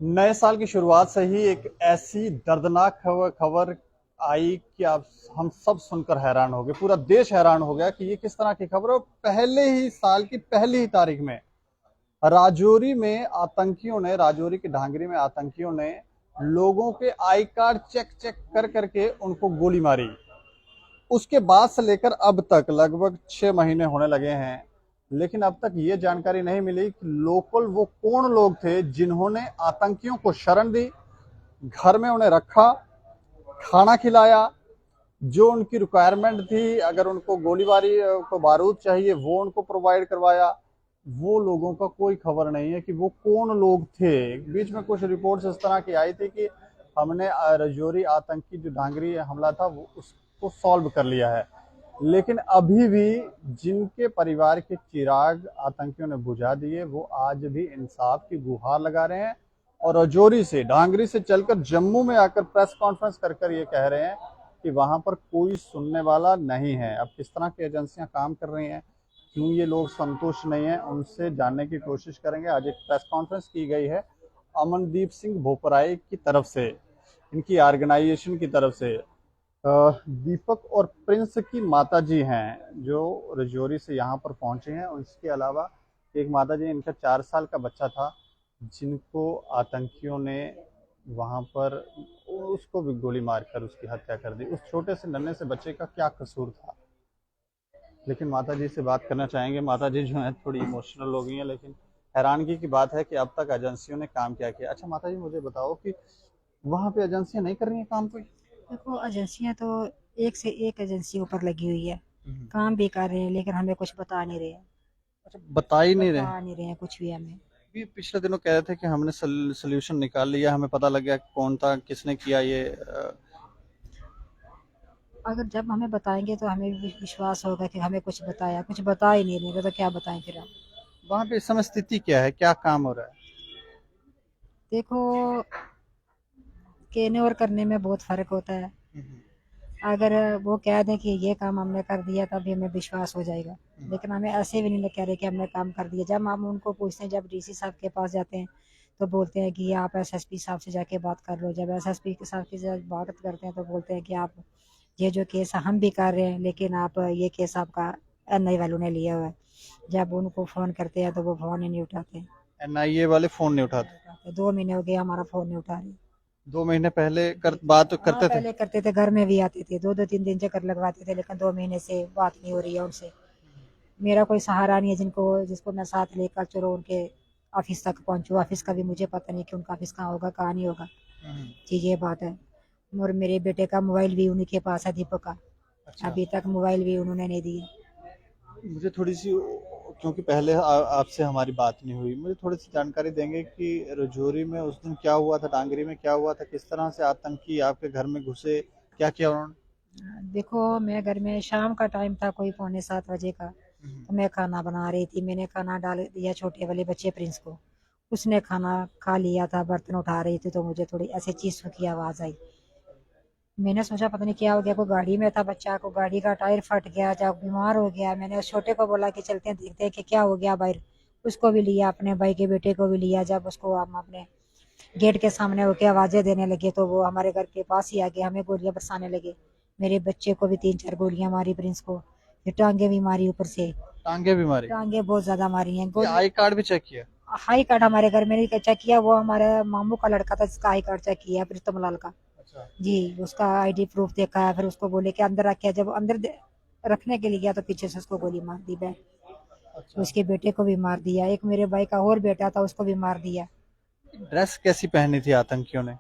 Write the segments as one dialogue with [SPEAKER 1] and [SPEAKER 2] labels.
[SPEAKER 1] नए साल की शुरुआत से ही एक ऐसी दर्दनाक खबर आई कि आप हम सब सुनकर हैरान हो गए। पूरा देश हैरान हो गया कि ये किस तरह की खबर है। और पहले ही साल की पहली ही तारीख में राजौरी की ढांगरी में आतंकियों ने लोगों के आई कार्ड चेक चेक कर करके उनको गोली मारी। उसके बाद से लेकर अब तक लगभग 6 महीने होने लगे हैं, लेकिन अब तक ये जानकारी नहीं मिली कि लोकल वो कौन लोग थे जिन्होंने आतंकियों को शरण दी, घर में उन्हें रखा, खाना खिलाया, जो उनकी रिक्वायरमेंट थी, अगर उनको गोलीबारी को बारूद चाहिए वो उनको प्रोवाइड करवाया। वो लोगों का कोई खबर नहीं है कि वो कौन लोग थे। बीच में कुछ रिपोर्ट्स इस तरह की आई थी कि हमने रजौरी आतंकी जो ढांगरी हमला था वो उसको सॉल्व कर लिया है, लेकिन अभी भी जिनके परिवार के चिराग आतंकियों ने बुझा दिए वो आज भी इंसाफ की गुहार लगा रहे हैं। और रजौरी से ढांगरी से चलकर जम्मू में आकर प्रेस कॉन्फ्रेंस कर कर ये कह रहे हैं कि वहां पर कोई सुनने वाला नहीं है। अब किस तरह की एजेंसियां काम कर रही हैं, क्यों ये लोग संतुष्ट नहीं है, उनसे जानने की कोशिश करेंगे। आज एक प्रेस कॉन्फ्रेंस की गई है अमनदीप सिंह भोपराई की तरफ से, इनकी ऑर्गेनाइजेशन की तरफ से। दीपक और प्रिंस की माताजी हैं जो रजौरी से यहाँ पर पहुंचे हैं। उसके अलावा एक माताजी, इनका 4 साल का बच्चा था जिनको आतंकियों ने वहां पर उसको भी गोली मारकर उसकी हत्या कर दी। उस छोटे से नन्हे से बच्चे का क्या कसूर था। लेकिन माता जी से बात करना चाहेंगे। माता जी जो है थोड़ी इमोशनल हो गई हैं, लेकिन हैरानगी की बात है कि अब तक एजेंसियों ने काम क्या किया। अच्छा माता जी, मुझे बताओ कि वहां पे एजेंसियां नहीं कर रही हैं काम कोई?
[SPEAKER 2] देखो एजेंसियां तो एक से एक एजेंसी ऊपर लगी हुई है।
[SPEAKER 1] हम्म।
[SPEAKER 2] काम भी कर रहे हैं लेकिन हमें कुछ बता नहीं रहे हैं।
[SPEAKER 1] अच्छा, बता ही नहीं
[SPEAKER 2] बता
[SPEAKER 1] रहे।
[SPEAKER 2] नहीं रहे हैं कुछ भी हमें।
[SPEAKER 1] भी पिछले दिनों कह रहे थे कि हमने सोल्यूशन निकाल लिया, हमें पता लग गया कौन था, किसने किया ये।
[SPEAKER 2] अगर जब हमें बताएंगे तो हमें भी विश्वास होगा कि हमें कुछ बताया। कुछ बता ही नहीं रहे तो क्या बताएं फिर हम।
[SPEAKER 1] वहां पे इस समय स्थिति क्या है, क्या काम हो रहा है?
[SPEAKER 2] देखो, कहने और करने में बहुत फर्क होता है।
[SPEAKER 1] हम्म।
[SPEAKER 2] अगर वो कह दें कि ये काम हमने कर दिया तभी हमें विश्वास हो जाएगा।
[SPEAKER 1] हम्म।
[SPEAKER 2] लेकिन हमें ऐसे भी नहीं कह रहे कि हमने काम कर दिया। जब हम उनको पूछते हैं, जब डीसी साहब के पास जाते हैं तो बोलते हैं कि आप एसएसपी साहब से जाके बात कर लो। जब एसएसपी के साथ की बात करते हैं तो बोलते हैं कि आप ये जो केस हम भी कर रहे हैं लेकिन आप ये केस आपका एनआई वालों ने लिया हुआ है। जब उनको फ़ोन करते हैं तो वो फ़ोन ही नहीं उठाते।
[SPEAKER 1] एनआईए वाले फोन नहीं उठाते?
[SPEAKER 2] 2 महीने हो गए हमारा फ़ोन नहीं उठा रहे।
[SPEAKER 1] 2 महीने पहले बात
[SPEAKER 2] हाँ
[SPEAKER 1] करते थे?
[SPEAKER 2] पहले करते थे, घर में भी आते थे, 2-2 3 दिन चक्कर लगवाते थे, लेकिन 2 महीने से बात नहीं हो रही है उनसे। मेरा कोई सहारा नहीं है जिनको जिसको मैं साथ लेकर चलो उनके ऑफिस तक पहुंचूं। ऑफिस का भी मुझे पता नहीं कि उनका ऑफिस कहाँ होगा कहाँ नहीं होगा।
[SPEAKER 1] हम्म।
[SPEAKER 2] जी ये बात है। और मेरे बेटे का मोबाइल भी उन्हीं के पास है, दीपक का।
[SPEAKER 1] अच्छा।
[SPEAKER 2] अभी तक मोबाइल भी उन्होंने नहीं दिया।
[SPEAKER 1] मुझे थोड़ी सी, क्योंकि पहले आपसे हमारी बात नहीं हुई, मुझे थोड़ी सी जानकारी देंगे कि रजौरी में उस दिन क्या हुआ था, डांगरी में क्या हुआ था, किस तरह से आतंकी आपके घर में घुसे, क्या किया उन्होंने?
[SPEAKER 2] देखो, मैं घर में शाम का टाइम था, कोई पौने 7 बजे का।
[SPEAKER 1] हम्म।
[SPEAKER 2] तो मैं खाना बना रही थी। मैंने खाना डाल दिया छोटे वाले बच्चे प्रिंस को। उसने खाना खा लिया था, बर्तन उठा रही थी तो मुझे थोड़ी ऐसे चीसों की आवाज़ आई। मैंने सोचा पता नहीं क्या हो गया, कोई गाड़ी में था बच्चा, को गाड़ी का टायर फट गया या बीमार हो गया। मैंने उस छोटे को बोला कि चलते हैं देखते हैं कि क्या हो गया बाहर। उसको भी लिया, अपने भाई के बेटे को भी लिया। जब उसको हम अपने गेट के सामने होके आवाजें देने लगे तो वो हमारे घर के पास ही आ गए, हमें गोलियां बरसाने लगे। मेरे बच्चे को भी 3-4 गोलियां मारी, प्रिंस को। फिर टांगे भी मारी ऊपर से।
[SPEAKER 1] टांगे भी मारी?
[SPEAKER 2] टांगे बहुत ज्यादा मारी हैं
[SPEAKER 1] ये
[SPEAKER 2] गोली।
[SPEAKER 1] आई कार्ड भी चेक किया?
[SPEAKER 2] हाई कार्ड हमारे घर में नहीं चेक किया, वो हमारे मामू का लड़का था जिसका हाई कार्ड चेक किया, प्रीतम लाल का।
[SPEAKER 1] अच्छा।
[SPEAKER 2] जी, उसका आईडी प्रूफ देखा है। फिर उसको बोले कि अंदर रखे, जब अंदर रखने के लिए गया तो पीछे से उसको गोली मार दी बैग।
[SPEAKER 1] अच्छा।
[SPEAKER 2] उसके बेटे को भी मार दिया। एक मेरे भाई का और बेटा था, उसको भी मार दिया।
[SPEAKER 1] ड्रेस कैसी पहनी थी आतंकियों ने?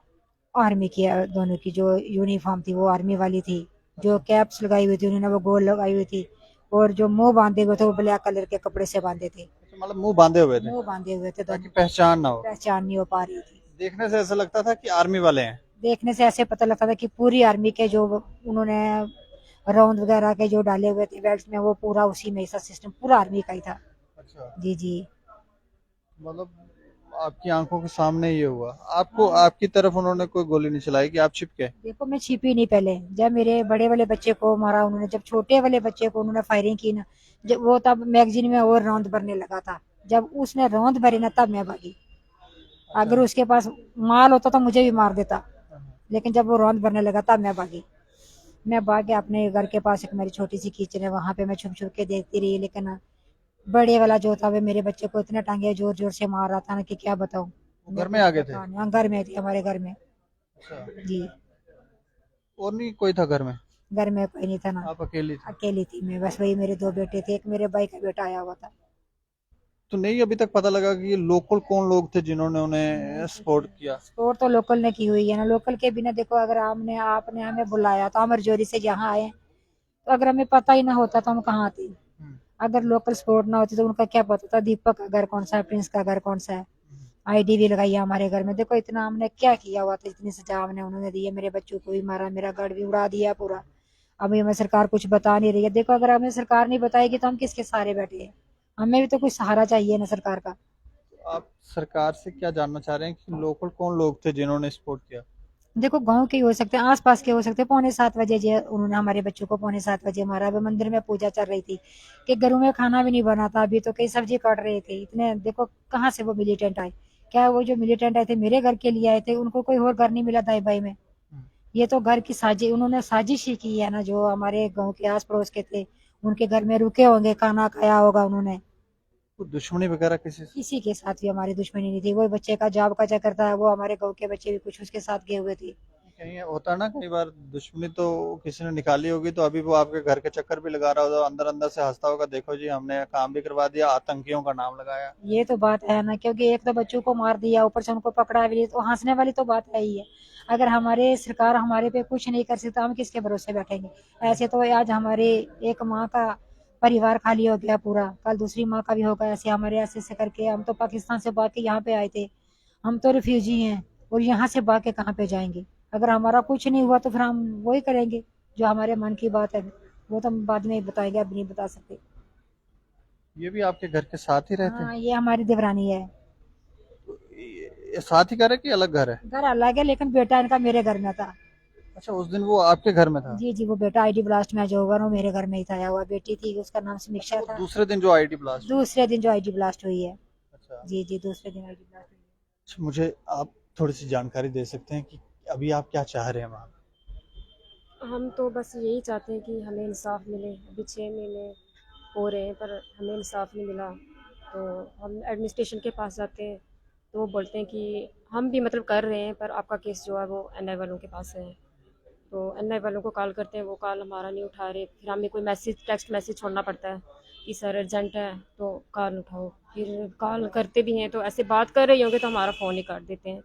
[SPEAKER 2] आर्मी की दोनों की जो यूनिफॉर्म थी वो आर्मी वाली थी। जो
[SPEAKER 1] अच्छा।
[SPEAKER 2] कैप्स लगाई हुई थी उन्होंने वो गोल लगाई हुई थी। और जो मुंह बांधे हुए थे वो ब्लैक कलर के कपड़े से बांधे थे।
[SPEAKER 1] अच्छा, मतलब मुंह बांधे हुए थे
[SPEAKER 2] मुंह बांधे हुए थे
[SPEAKER 1] ताकि
[SPEAKER 2] दोनों।
[SPEAKER 1] पहचान ना हो।
[SPEAKER 2] पहचान नहीं हो पा रही थी।
[SPEAKER 1] देखने से ऐसा लगता था कि आर्मी वाले हैं।
[SPEAKER 2] देखने से ऐसे पता लगता था कि पूरी आर्मी के जो उन्होंने राउंड वगैरह के जो डाले हुए थे बेल्ट में, वो पूरा उसी में, ऐसा सिस्टम पूरा आर्मी का ही था।
[SPEAKER 1] अच्छा।
[SPEAKER 2] जी जी।
[SPEAKER 1] मतलब आपकी आंखों के सामने ये हुआ, आपको आपकी तरफ उन्होंने कोई गोली नहीं चलाई कि आप छिप गए?
[SPEAKER 2] देखो, मैं छिपी नहीं पहले। जब मेरे बड़े वाले बच्चे को मारा उन्होंने, जब छोटे वाले बच्चे को उन्होंने फायरिंग की ना, जब वो तब मैगजीन में और रौंद भरने लगा था। जब उसने रौंद भरी ना तब मैं भागी। अगर उसके पास माल होता तो मुझे भी मार देता, लेकिन जब वो रौंद भरने लगा तब मैं भागी। मैं भाग के अपने घर के पास एक मेरी छोटी सी किचन है, वहां पे मैं छुप छुप के देखती रही, लेकिन बड़े वाला जो था वो मेरे बच्चे को इतने टांगे जोर जोर से मार रहा था ना कि क्या बताऊं।
[SPEAKER 1] वो
[SPEAKER 2] मेरे
[SPEAKER 1] घर
[SPEAKER 2] को
[SPEAKER 1] में आ
[SPEAKER 2] तो
[SPEAKER 1] गए थे?
[SPEAKER 2] पता नहीं, हाँ, घर में थी, हमारे घर में।
[SPEAKER 1] अच्छा।
[SPEAKER 2] जी।
[SPEAKER 1] और नहीं कोई था घर में?
[SPEAKER 2] घर में कोई नहीं था ना,
[SPEAKER 1] आप अकेली थी?
[SPEAKER 2] अकेली थी मैं, बस वही मेरे दो बेटे थे, एक मेरे भाई का बेटा आया हुआ था।
[SPEAKER 1] तो नहीं अभी तक पता लगा कि ये लोकल कौन लोग थे जिन्होंने उन्हें सपोर्ट किया?
[SPEAKER 2] स्पोर्ट तो लोकल ने की हुई है ना, लोकल के बिना देखो, अगर आपने आपने हमें बुलाया तो हम अर्जोरी से यहाँ आए, तो अगर हमें पता ही ना होता तो हम कहाँ आते।
[SPEAKER 1] हम्म,
[SPEAKER 2] अगर लोकल सपोर्ट ना होती तो उनका क्या पता था दीपक का घर कौन सा है, प्रिंस का घर कौन सा है। आईडी भी लगाई है हमारे घर में, देखो इतना हमने क्या किया हुआ था, इतनी सजा हमने उन्होंने दी है, मेरे बच्चों को भी मारा, मेरा घर भी उड़ा दिया पूरा। अभी हमें सरकार कुछ बता नहीं रही है, देखो अगर हमें सरकार नहीं बताएगी तो हम किसके सहारे बैठे हैं। हमें भी तो कुछ सहारा चाहिए ना सरकार का।
[SPEAKER 1] आप सरकार से क्या जानना चाह रहे हैं कि लोकल कौन लोग थे जिन्होंने सपोर्ट किया?
[SPEAKER 2] देखो गांव के ही हो सकते हैं, आसपास के हो सकते हैं। पौने 7 बजे जो उन्होंने हमारे बच्चों को पौने 7 बजे मारा। अभी मंदिर में पूजा चल रही थी कि घरों में खाना भी नहीं बना था, अभी तो कई सब्जी काट रहे थे इतने, देखो कहाँ से वो मिलिटेंट आए। क्या वो जो मिलिटेंट आए थे मेरे घर के लिए आए थे, उनको कोई और घर नहीं मिला दाई भाई में।
[SPEAKER 1] हम्म,
[SPEAKER 2] ये तो घर की साजिश, उन्होंने साजिश ही की है ना, जो हमारे गाँव के आस पड़ोस के थे उनके घर में रुके होंगे, खाना खाया होगा उन्होंने।
[SPEAKER 1] तो दुश्मनी वगैरह किसी से?
[SPEAKER 2] किसी के साथ भी हमारी दुश्मनी नहीं थी। वो बच्चे का जॉब का चक्कर था, वो हमारे गाँव के बच्चे भी कुछ उसके साथ गए हुए थे।
[SPEAKER 1] कहीं होता है ना, कई बार दुश्मनी तो किसी ने निकाली होगी तो अभी वो आपके घर के चक्कर भी लगा रहा होगा, अंदर अंदर से हंसता होगा, देखो जी हमने काम भी करवा दिया, आतंकियों का नाम लगाया।
[SPEAKER 2] ये तो बात है ना, क्योंकि एक तो बच्चों को मार दिया, ऊपर से उनको पकड़ा भी, तो हंसने वाली तो बात है ही है। अगर हमारे सरकार हमारे पे कुछ नहीं कर सकता, हम किसके भरोसे बैठेंगे। ऐसे तो आज हमारे एक माँ का परिवार खाली हो गया पूरा, कल दूसरी माँ का भी होगा, ऐसे हमारे ऐसे करके हम तो पाकिस्तान से भाग के यहाँ पे आए थे। हम तो रिफ्यूजी हैं, और यहाँ से भाग के कहाँ पे जाएंगे। अगर हमारा कुछ नहीं हुआ तो फिर हम वही करेंगे जो हमारे मन की बात है, वो तो हम बाद में ही बताएंगे, अब नहीं बता सकते।
[SPEAKER 1] ये भी आपके घर के साथ ही रहते हैं?
[SPEAKER 2] हाँ, ये हमारी देवरानी है।
[SPEAKER 1] ये साथ ही घर है कि अलग घर है?
[SPEAKER 2] घर अलग है, लेकिन बेटा इनका मेरे घर में था।
[SPEAKER 1] अच्छा, उस दिन वो आपके घर में था?
[SPEAKER 2] जी जी, वो बेटा आईडी ब्लास्ट में जो हुआ ना, वो मेरे घर में ही था आया हुआ। बेटी थी, उसका नाम
[SPEAKER 1] अच्छा,
[SPEAKER 2] समीक्षा
[SPEAKER 1] वो
[SPEAKER 2] था।
[SPEAKER 1] दूसरे दिन जो आईडी ब्लास्ट हुई?
[SPEAKER 2] दूसरे दिन जो आईडी ब्लास्ट हुई है।
[SPEAKER 1] अच्छा।
[SPEAKER 2] जी जी, दूसरे दिन आईडी ब्लास्ट हुई है।
[SPEAKER 1] अच्छा, मुझे आप थोड़ी सी जानकारी दे सकते हैं कि अभी आप क्या चाह रहे हैं वहाँ?
[SPEAKER 3] हम तो बस यही चाहते हैं कि हमें इंसाफ मिले। अभी 6 महीने हो रहे हैं पर हमें इंसाफ नहीं मिला। तो हम एडमिनिस्ट्रेशन के पास जाते हैं तो वो बोलते हैं कि हम भी मतलब कर रहे हैं पर आपका केस जो है वो एनआई वालों के पास है। तो एनआई वालों को कॉल करते हैं, वो कॉल हमारा नहीं उठा रहे। फिर हमें कोई मैसेज, टेक्स्ट मैसेज छोड़ना पड़ता है कि सर अर्जेंट है तो कॉल उठाओ। फिर कॉल करते भी हैं तो ऐसे बात कर रहे होंगे तो हमारा फ़ोन ही काट देते हैं।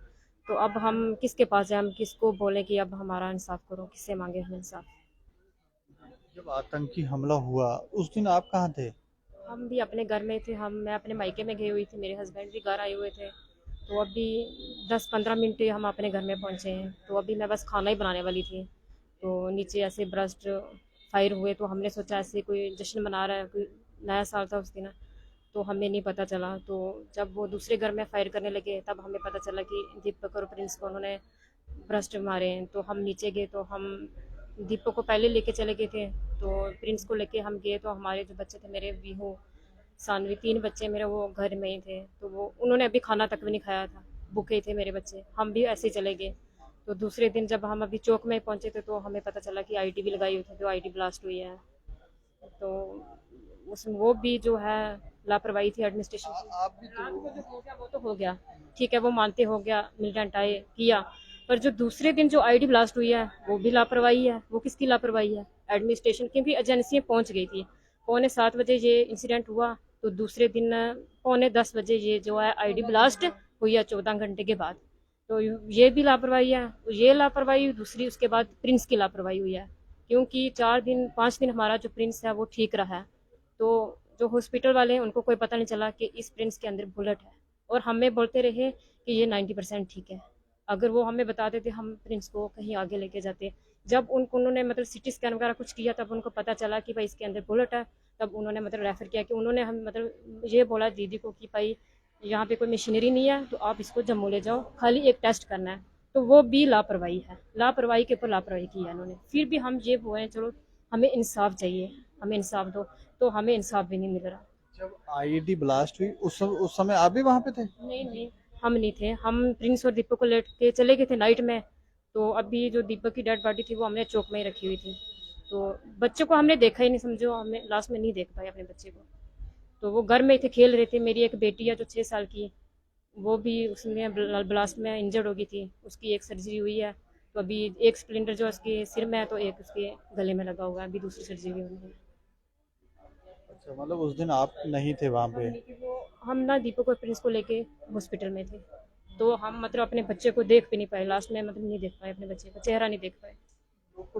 [SPEAKER 3] तो अब हम किसके पास जाएं, हम किसको बोलें कि अब हमारा इंसाफ करो, किससे मांगे हम इंसाफ।
[SPEAKER 1] जब आतंकी हमला हुआ उस दिन आप कहाँ थे?
[SPEAKER 3] हम भी अपने घर में थे, मैं अपने मायके में गई हुई थी, मेरे हस्बैंड भी घर आए हुए थे। तो अभी 10-15 मिनट ही हम अपने घर में पहुंचे हैं। तो अभी मैं बस खाना ही बनाने वाली थी तो नीचे ऐसे ब्रस्ट फायर हुए। तो हमने सोचा ऐसे कोई जश्न मना रहा है, कोई नया साल था उस दिन। तो हमें नहीं पता चला। तो जब वो दूसरे घर में फायर करने लगे तब हमें पता चला कि दीपक और प्रिंस को उन्होंने ब्रस्ट मारे हैं। तो हम नीचे गए तो हम दीपक को पहले लेके चले गए थे। तो प्रिंस को लेके हम गए तो हमारे जो बच्चे थे, मेरे बीहू, सानवी, 3 बच्चे मेरे वो घर में ही थे। तो वो उन्होंने अभी खाना तक भी नहीं खाया था, भूखे थे मेरे बच्चे। हम भी ऐसे ही चले गए। तो दूसरे दिन जब हम अभी चौक में पहुंचे थे तो हमें पता चला कि आईडी भी लगाई हुई थी, तो आईडी ब्लास्ट हुई है। तो उसमें वो भी जो है लापरवाही थी एडमिनिस्ट्रेशन की।
[SPEAKER 1] आप भी
[SPEAKER 3] रात को
[SPEAKER 1] तो
[SPEAKER 3] जो हो गया वो तो हो गया, ठीक है, वो मानते हो गया, मिलिटेंट आए किया। पर जो दूसरे दिन जो आईडी ब्लास्ट हुई है वो भी लापरवाही है। वो किसकी लापरवाही है? एडमिनिस्ट्रेशन की भी एजेंसियाँ पहुंच गई थी। पौने 7 बजे ये इंसिडेंट हुआ तो दूसरे दिन पौने 10 बजे ये जो है आईडी ब्लास्ट हुई है, 14 घंटे के बाद। तो ये भी लापरवाही है। ये लापरवाही दूसरी, उसके बाद प्रिंस की लापरवाही हुई है। क्योंकि 4 दिन 5 दिन हमारा जो प्रिंस है वो ठीक रहा है। तो जो हॉस्पिटल वाले हैं उनको कोई पता नहीं चला कि इस प्रिंस के अंदर बुलेट है। और हमें बोलते रहे कि ये 90% ठीक है। अगर वो हमें बता देते हम प्रिंस को कहीं आगे लेके जाते। जब उन्होंने मतलब सिटी स्कैन वगैरह कुछ किया तब उनको पता चला कि भाई इसके अंदर बुलेट है। तब उन्होंने मतलब रेफ़र किया कि उन्होंने हम मतलब ये बोला दीदी को कि भाई यहाँ पे कोई मशीनरी नहीं है तो आप इसको जम्मू ले जाओ, खाली एक टेस्ट करना है। तो वो भी लापरवाही है, लापरवाही के ऊपर लापरवाही की है इन्होंने। फिर भी हम ये बोले चलो हमें इंसाफ चाहिए, हमें इंसाफ दो। तो हमें इंसाफ भी नहीं मिल रहा।
[SPEAKER 1] जब आईडी ब्लास्ट हुई उस समय आप भी वहां पे थे?
[SPEAKER 3] नहीं नहीं, हम नहीं थे, हम प्रिंस और दीपक को लेट के चले गए थे नाइट में। तो अभी जो दीपक की डेड बॉडी थी वो हमने चौक में ही रखी हुई थी। तो बच्चे को हमने देखा ही नहीं, समझो हमें लास्ट में नहीं देख पाए अपने बच्चे को। तो वो घर में थे, खेल रहे थे। मेरी एक बेटी है जो 6 साल की, वो भी उसमें ब्लास्ट में इंजर्ड हो गई थी, उसकी एक सर्जरी हुई है। तो अभी एक स्प्लिंटर जो उसके सिर में है तो एक उसके गले में लगा हुआ है, अभी दूसरी सर्जरी हुई है।
[SPEAKER 1] अच्छा, मतलब उस दिन आप नहीं थे वहां पे?
[SPEAKER 3] हम ना दीपक और प्रिंस को लेके हॉस्पिटल में थे, तो हम मतलब अपने बच्चे को देख भी नहीं पाए लास्ट में, मतलब नहीं देख पाए अपने बच्चे का चेहरा, नहीं देख पाए।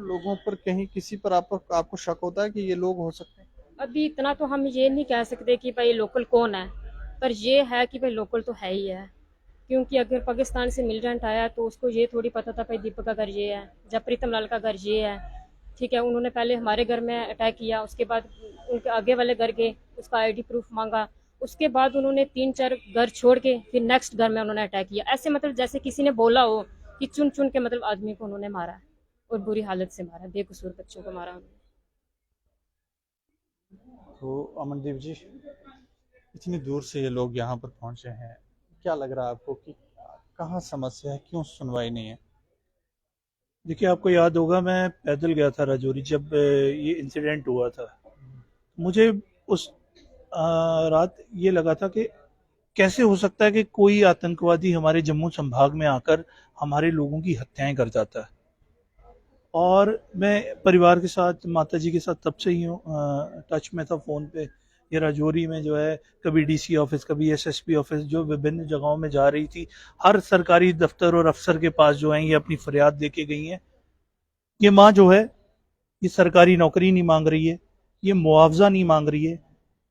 [SPEAKER 1] लोगों पर कहीं किसी पर आपको शक होता है कि ये लोग हो सकते हैं?
[SPEAKER 3] अभी इतना तो हम ये नहीं कह सकते कि भाई लोकल कौन है, पर ये है कि भाई लोकल तो है ही है। क्योंकि अगर पाकिस्तान से मिलिटेंट आया तो उसको ये थोड़ी पता था भाई दीपक का घर ये है, जब प्रीतम लाल का घर ये है। ठीक है, उन्होंने पहले हमारे घर में अटैक किया, उसके बाद उनके आगे वाले घर गए, उसका आईडी प्रूफ मांगा, उसके बाद उन्होंने 3-4 घर छोड़ के फिर नेक्स्ट घर में उन्होंने अटैक किया। ऐसे मतलब जैसे किसी ने बोला हो कि चुन चुन के मतलब आदमी को उन्होंने मारा है और बुरी हालत से मारा, बेकसूर बच्चों को मारा उन्होंने।
[SPEAKER 1] तो अमनदीप जी, इतनी दूर से ये लोग यहाँ पर पहुंचे हैं, क्या लग रहा है आपको कि कहाँ समस्या है, क्यों सुनवाई नहीं है?
[SPEAKER 4] देखिए, आपको याद होगा मैं पैदल गया था राजौरी जब ये इंसिडेंट हुआ था। मुझे उस रात ये लगा था कि कैसे हो सकता है कि कोई आतंकवादी हमारे जम्मू संभाग में आकर हमारे लोगों की हत्याएं कर जाता है। और मैं परिवार के साथ, माता जी के साथ तब से ही टच में था फ़ोन पे। ये राजौरी में जो है कभी डीसी ऑफिस, कभी एसएसपी ऑफिस, जो विभिन्न जगहों में जा रही थी, हर सरकारी दफ्तर और अफसर के पास जो है ये अपनी फरियाद दे के गई हैं। ये माँ जो है ये सरकारी नौकरी नहीं मांग रही है, ये मुआवजा नहीं मांग रही है,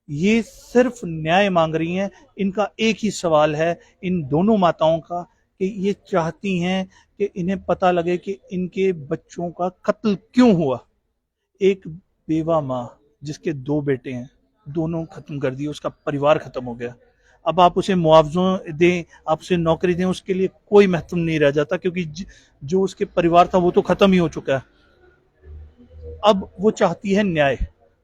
[SPEAKER 4] ये सिर्फ न्याय मांग रही हैं। इनका एक ही सवाल है इन दोनों माताओं का कि ये चाहती हैं कि इन्हें पता लगे कि इनके बच्चों का कत्ल क्यों हुआ। एक बेवा माँ जिसके 2 बेटे हैं, दोनों खत्म कर दिए, उसका परिवार खत्म हो गया। अब आप उसे मुआवजा दें, आप उसे नौकरी दें, उसके लिए कोई महत्व नहीं रह जाता, क्योंकि जो उसके परिवार था वो तो खत्म ही हो चुका है। अब वो चाहती है न्याय।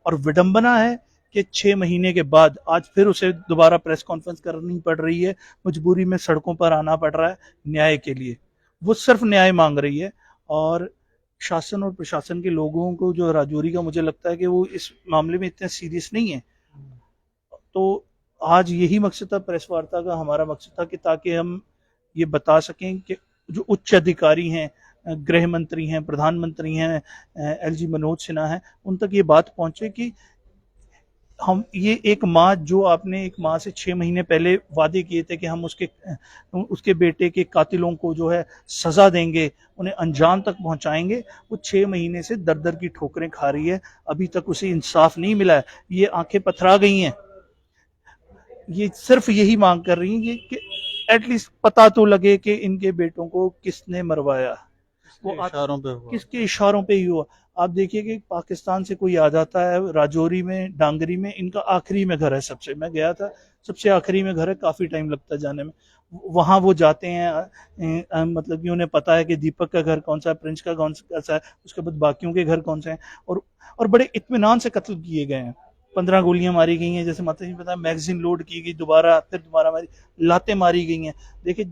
[SPEAKER 4] और विडंबना है कि 6 महीने के बाद आज फिर उसे दोबारा प्रेस कॉन्फ्रेंस करनी पड़ रही है, मजबूरी में सड़कों पर आना पड़ रहा है न्याय के लिए। वो सिर्फ न्याय मांग रही है। और शासन और प्रशासन के लोगों को, जो राजौरी का, मुझे लगता है कि वो इस मामले में इतने सीरियस नहीं है। तो आज यही मकसद था प्रेस वार्ता का, हमारा मकसद था कि ताकि हम ये बता सकें कि जो उच्च अधिकारी हैं, गृह मंत्री हैं, प्रधानमंत्री हैं, एलजी मनोज सिन्हा हैं, उन तक ये बात पहुंचे कि हम ये एक माँ, जो आपने एक माँ से 6 महीने पहले वादे किए थे कि हम उसके बेटे के कातिलों को जो है सजा देंगे, उन्हें अंजाम तक पहुंचाएंगे, वो 6 महीने से दर दर की ठोकरें खा रही है, अभी तक उसे इंसाफ नहीं मिला है। ये आंखें पथरा गई हैं। ये सिर्फ यही मांग कर रही हैं कि एटलीस्ट पता तो लगे कि इनके बेटों को किसने मरवाया, वो
[SPEAKER 1] इशारों पे हुआ।
[SPEAKER 4] किसके इशारों पे ही हुआ। आप देखिए कि पाकिस्तान से कोई आ जाता है, राजौरी में, डांगरी में इनका आखिरी में घर है सबसे, मैं गया था, सबसे आखिरी में घर है, काफी टाइम लगता है जाने में। वहां वो जाते हैं, मतलब कि उन्हें पता है कि दीपक का घर कौन सा है, प्रिंस का कौन सा है, उसके बाद बाकियों के घर कौन से हैं। और बड़े इत्मीनान से कत्ल किए गए हैं। 15 गोलियां मारी गई हैं, जैसे माता जी पता है, मैगजीन लोड की गई, दोबारा फिर दोबारा मारी, लातें मारी गई हैं। देखिए,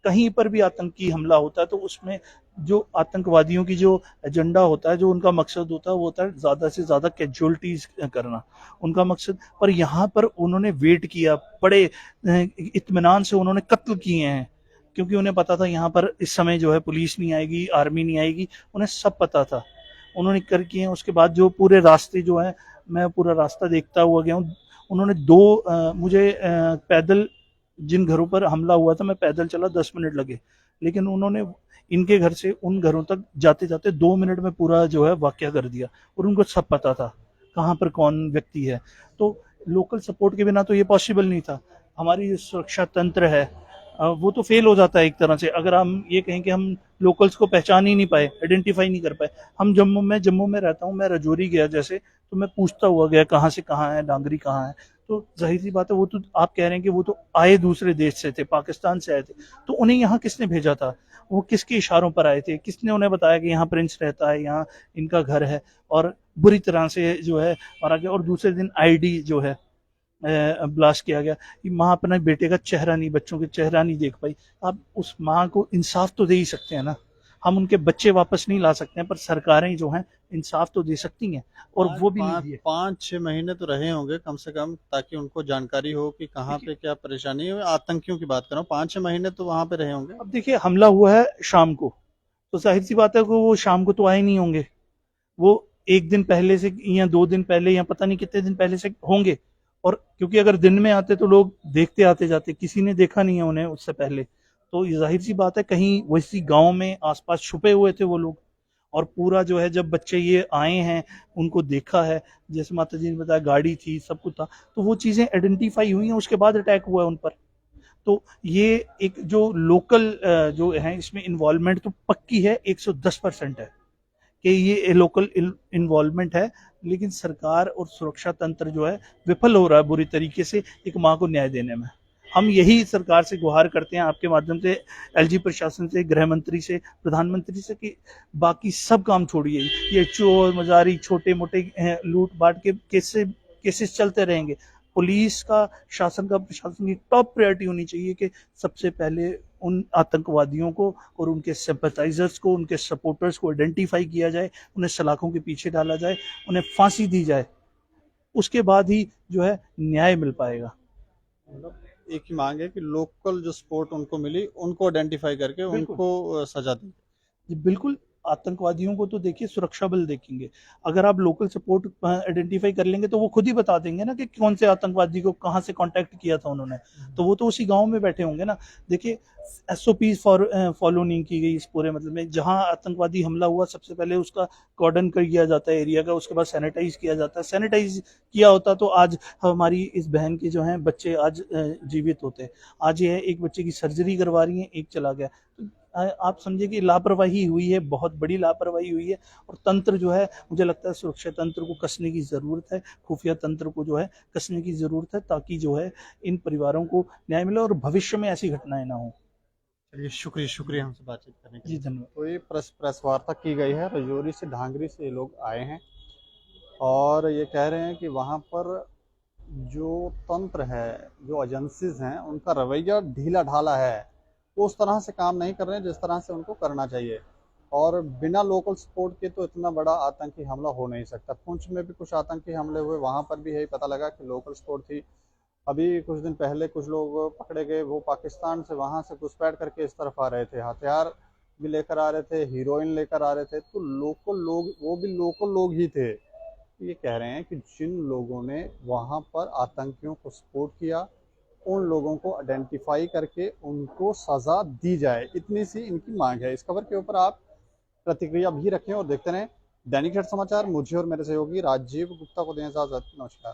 [SPEAKER 4] कहीं पर भी आतंकी हमला होता है तो उसमें जो आतंकवादियों की जो एजेंडा होता है, जो उनका मकसद होता है, वो होता है ज्यादा से ज्यादा कैजुअलिटीज करना, उनका मकसद। पर यहाँ पर उन्होंने वेट किया, बड़े इत्मीनान से उन्होंने कत्ल किए हैं, क्योंकि उन्हें पता था यहाँ पर इस समय जो है पुलिस नहीं आएगी, आर्मी नहीं आएगी, उन्हें सब पता था, उन्होंने कर किए हैं। उसके बाद जो पूरे रास्ते जो है, मैं पूरा रास्ता देखता हुआ गया हूँ। उन्होंने मुझे पैदल, जिन घरों पर हमला हुआ था मैं पैदल चला, 10 मिनट लगे, लेकिन उन्होंने इनके घर से उन घरों तक जाते जाते 2 मिनट में पूरा जो है वाकया कर दिया। और उनको सब पता था कहाँ पर कौन व्यक्ति है। तो लोकल सपोर्ट के बिना तो ये पॉसिबल नहीं था। हमारी सुरक्षा तंत्र है वो तो फेल हो जाता है एक तरह से, अगर हम ये कहें कि हम लोकल्स को पहचान ही नहीं पाए, आइडेंटिफाई नहीं कर पाए। हम जम्मू में रहता हूँ, मैं राजौरी गया जैसे, तो मैं पूछता हुआ गया कहाँ से कहाँ है, डांगरी कहाँ है। तो जाहिर सी बात है, वो तो आप कह रहे हैं कि वो तो आए दूसरे देश से थे, पाकिस्तान से आए थे, तो उन्हें यहाँ किसने भेजा था, वो किसके इशारों पर आए थे, किसने उन्हें बताया कि यहाँ प्रिंस रहता है, यहाँ इनका घर है, और बुरी तरह से जो है मारा गया। और दूसरे दिन आईडी जो है, ब्लास्ट किया गया, ये माँ अपने बेटे का चेहरा नहीं, बच्चों के चेहरा नहीं देख पाई। आप उस माँ को इंसाफ तो दे ही सकते हैं ना। हम उनके बच्चे वापस नहीं ला सकते हैं, पर सरकारें जो हैं इंसाफ तो दे सकती हैं, और वो भी नहीं दिए।
[SPEAKER 1] 5-6 महीने तो रहे होंगे कम से कम, ताकि उनको जानकारी हो कि कहाँ पे क्या परेशानी है। आतंकियों की बात कर रहा हूँ, 5-6 महीने तो वहां पे रहे होंगे।
[SPEAKER 4] अब देखिए, हमला हुआ है शाम को, तो जाहिर सी बात है कि वो शाम को तो आए नहीं होंगे। वो एक दिन पहले से या 2 दिन पहले या पता नहीं कितने दिन पहले से होंगे। और क्योंकि अगर दिन में आते तो लोग देखते आते जाते, किसी ने देखा नहीं है उन्हें उससे पहले। तो ये जाहिर सी बात है कहीं वैसी गांव में आसपास छुपे हुए थे वो लोग। और पूरा जो है, जब बच्चे ये आए हैं, उनको देखा है, जैसे माता जी ने बताया गाड़ी थी, सब कुछ था, तो वो चीजें आइडेंटिफाई हुई हैं, उसके बाद अटैक हुआ है उन पर। तो ये एक जो लोकल जो है, इसमें इन्वॉल्वमेंट तो पक्की है, 110% है कि ये लोकल इन्वॉल्वमेंट है। लेकिन सरकार और सुरक्षा तंत्र जो है विफल हो रहा है बुरी तरीके से एक माँ को न्याय देने में। हम यही सरकार से गुहार करते हैं आपके माध्यम से, एलजी प्रशासन से, गृह मंत्री से, प्रधानमंत्री से, कि बाकी सब काम छोड़िए। ये चोर मजारी, छोटे मोटे लूट बांट के केसेस चलते रहेंगे। पुलिस का, शासन का, प्रशासन की टॉप प्रायोरिटी होनी चाहिए कि सबसे पहले उन आतंकवादियों को और उनके सिंपैथाइजर्स को, उनके सपोर्टर्स को आइडेंटिफाई किया जाए, उन्हें सलाखों के पीछे डाला जाए, उन्हें फांसी दी जाए। उसके बाद ही जो है न्याय मिल पाएगा।
[SPEAKER 1] मतलब एक ही मांग है कि लोकल जो सपोर्ट उनको मिली, उनको आइडेंटिफाई करके
[SPEAKER 4] बिल्कुल
[SPEAKER 1] उनको सजा दी।
[SPEAKER 4] जी, बिल्कुल। आतंकवादियों को तो देखिए सुरक्षा बल देखेंगे। अगर आप लोकल सपोर्ट आइडेंटिफाई कर लेंगे तो वो खुद ही बता देंगे ना कि कौन से आतंकवादी को कहाँ से कांटेक्ट किया था उन्होंने। तो वो तो उसी गांव में बैठे होंगे ना। देखिए, एसओपी फॉलो नहीं की गई इस पूरे मतलब में। जहां आतंकवादी हमला हुआ, सबसे पहले उसका कॉर्डन कर दिया जाता है एरिया का, उसके बाद सैनिटाइज किया जाता है। सैनिटाइज किया होता तो आज हमारी इस बहन के जो हैं बच्चे आज जीवित होते। आज ये है, एक बच्चे की सर्जरी करवा रही है, एक चला गया। तो आप समझिए कि लापरवाही हुई है, बहुत बड़ी लापरवाही हुई है। और तंत्र जो है, मुझे लगता है सुरक्षा तंत्र को कसने की जरूरत है, खुफिया तंत्र को जो है कसने की जरूरत है, ताकि जो है इन परिवारों को न्याय मिले और भविष्य में ऐसी घटनाएं ना हो।
[SPEAKER 1] चलिए, शुक्रिया शुक्रिया हमसे बातचीत करने के
[SPEAKER 4] जी
[SPEAKER 1] लिए।
[SPEAKER 4] धन्यवाद।
[SPEAKER 1] तो ये प्रेस वार्ता की गई है, रजौरी से, ढांगरी से ये लोग आए हैं और ये कह रहे हैं कि वहाँ पर जो तंत्र है, जो एजेंसीज हैं, उनका रवैया ढीला ढाला है। वो उस तरह से काम नहीं कर रहे हैं जिस तरह से उनको करना चाहिए। और बिना लोकल सपोर्ट के तो इतना बड़ा आतंकी हमला हो नहीं सकता। पुंछ में भी कुछ आतंकी हमले हुए, वहाँ पर भी यही पता लगा कि लोकल सपोर्ट थी। अभी कुछ दिन पहले कुछ लोग पकड़े गए, वो पाकिस्तान से वहाँ से घुसपैठ करके इस तरफ आ रहे थे, हथियार भी लेकर आ रहे थे, हीरोइन लेकर आ रहे थे। तो लोकल लोग, वो भी लोकल लोग ही थे। ये कह रहे हैं कि जिन लोगों ने वहाँ पर आतंकियों को सपोर्ट किया, उन लोगों को आइडेंटिफाई करके उनको सजा दी जाए, इतनी सी इनकी मांग है। इस खबर के ऊपर आप प्रतिक्रिया भी रखें और देखते रहें दैनिक हेड समाचार। मुझे और मेरे सहयोगी राजीव गुप्ता को दें इजाजत। नमस्कार।